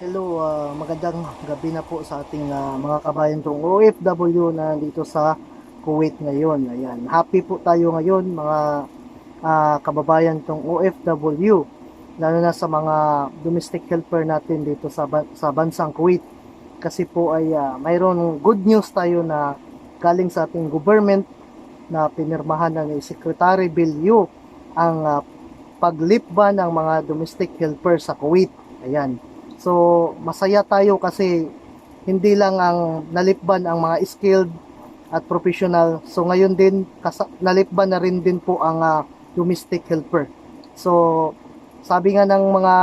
Hello, magandang gabi na po sa ating mga kabayan tong OFW na dito sa Kuwait ngayon. Ayan, happy po tayo ngayon mga kababayan tong OFW, lalo na sa mga domestic helper natin dito sa bansang Kuwait. Kasi po ay mayroon good news tayo na galing sa ating government na pinirmahan na ni Secretary Bilyo ang paglift ban ng mga domestic helper sa Kuwait. Ayan. So, masaya tayo kasi hindi lang ang nalipban ang mga skilled at professional. So, ngayon din, nalipban na rin din po ang domestic helper. So, sabi nga ng mga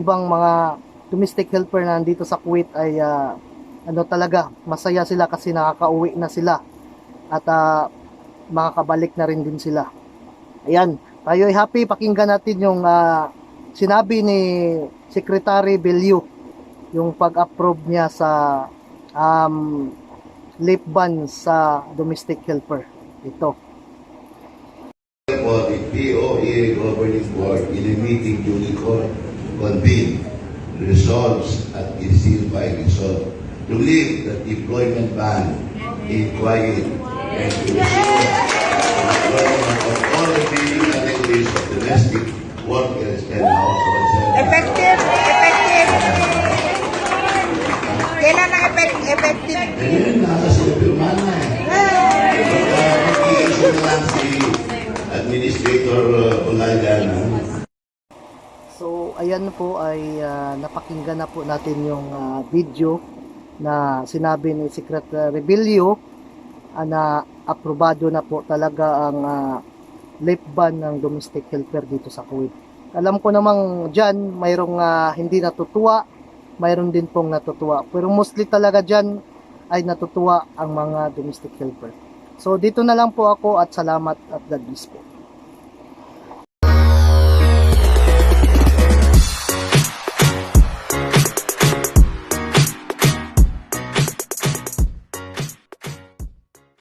ibang mga domestic helper na nandito sa Kuwait ay ano talaga, masaya sila kasi nakakauwi na sila at makakabalik na rin din sila. Ayan, tayo ay happy. Pakinggan natin yung sinabi ni Secretary Bellew, yung pag-approve niya sa leave ban sa domestic helper. Ito. For the POA Governing Board in a meeting duly convened, resolves at is hereby resolved to lift the deployment ban in Kuwait and to restore the deployment of all remaining categories of domestic workers and household helpers. Effective. Kailan ang effective? Ngayon, nasa sila pirmana eh. Mag-i-issue na lang si Administrator Olayan. So, ayan po ay napakinggan na po natin yung video na sinabi ni Secretary Bellew na aprobado na po talaga ang leave ban ng domestic helper dito sa Kuwait. Alam ko namang dyan, mayroong hindi natutuwa, mayroon din pong natutuwa. Pero mostly talaga dyan ay natutuwa ang mga domestic helper. So dito na lang po ako at salamat at God bless po.